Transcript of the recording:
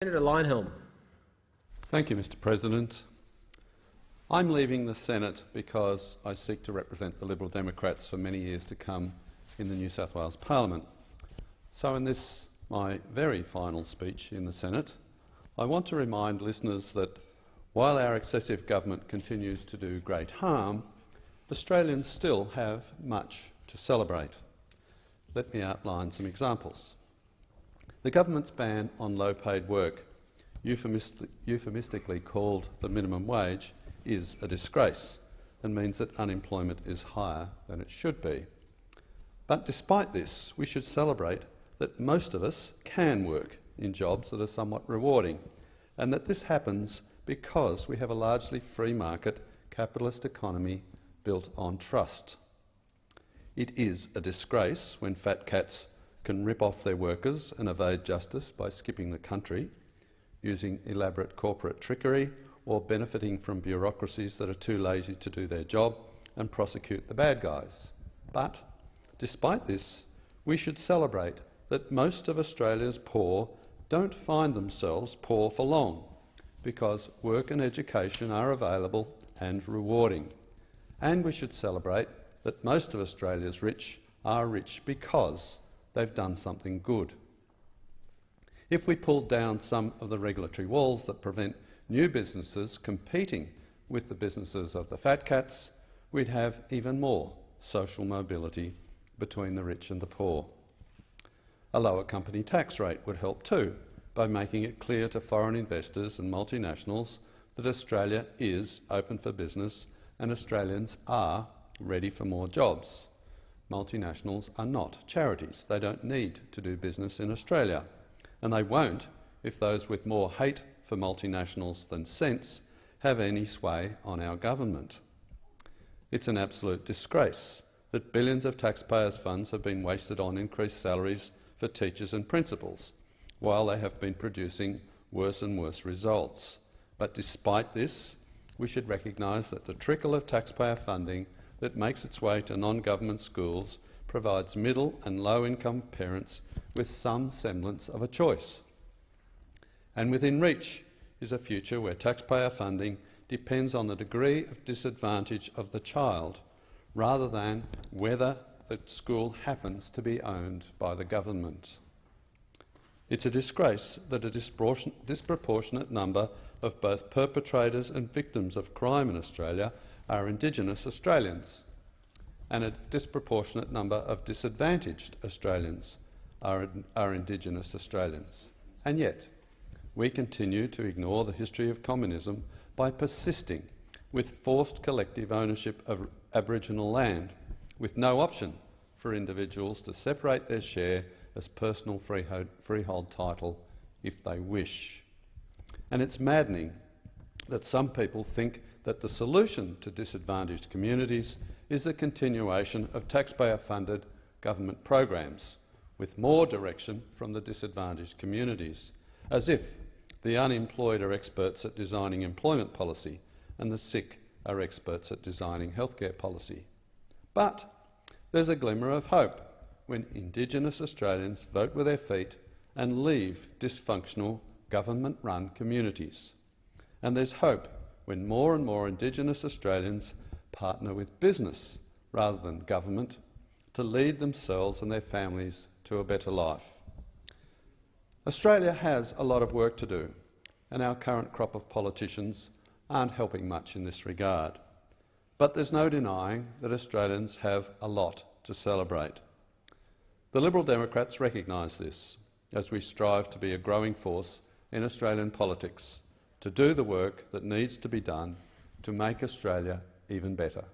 Senator Leyonhjelm. Thank you, Mr. President. I'm leaving the Senate because I seek to represent the Liberal Democrats for many years to come in the New South Wales Parliament. So in this, my very final speech in the Senate, I want to remind listeners that while our excessive government continues to do great harm, Australians still have much to celebrate. Let me outline some examples. The government's ban on low-paid work, euphemistically called the minimum wage, is a disgrace and means that unemployment is higher than it should be. But despite this, we should celebrate that most of us can work in jobs that are somewhat rewarding, and that this happens because we have a largely free market capitalist economy built on trust. It is a disgrace when fat cats can rip off their workers and evade justice by skipping the country, using elaborate corporate trickery or benefiting from bureaucracies that are too lazy to do their job and prosecute the bad guys. But despite this, we should celebrate that most of Australia's poor don't find themselves poor for long, because work and education are available and rewarding. And we should celebrate that most of Australia's rich are rich because they've done something good. If we pulled down some of the regulatory walls that prevent new businesses competing with the businesses of the fat cats, we'd have even more social mobility between the rich and the poor. A lower company tax rate would help too, by making it clear to foreign investors and multinationals that Australia is open for business and Australians are ready for more jobs. Multinationals are not charities. They don't need to do business in Australia, and they won't if those with more hate for multinationals than sense have any sway on our government. It's an absolute disgrace that billions of taxpayers' funds have been wasted on increased salaries for teachers and principals, while they have been producing worse and worse results. But despite this, we should recognise that the trickle of taxpayer funding that makes its way to non-government schools provides middle and low-income parents with some semblance of a choice. And within reach is a future where taxpayer funding depends on the degree of disadvantage of the child, rather than whether the school happens to be owned by the government. It's a disgrace that a disproportionate number of both perpetrators and victims of crime in Australia are Indigenous Australians, and a disproportionate number of disadvantaged Australians are Indigenous Australians. And yet, we continue to ignore the history of communism by persisting with forced collective ownership of Aboriginal land, with no option for individuals to separate their share as personal freehold title if they wish. And it's maddening that some people think that the solution to disadvantaged communities is the continuation of taxpayer-funded government programs, with more direction from the disadvantaged communities, as if the unemployed are experts at designing employment policy and the sick are experts at designing healthcare policy. But there's a glimmer of hope when Indigenous Australians vote with their feet and leave dysfunctional government-run communities. And there's hope when more and more Indigenous Australians partner with business rather than government to lead themselves and their families to a better life. Australia has a lot of work to do, and our current crop of politicians aren't helping much in this regard. But there's no denying that Australians have a lot to celebrate. The Liberal Democrats recognise this as we strive to be a growing force in Australian politics, to do the work that needs to be done to make Australia even better.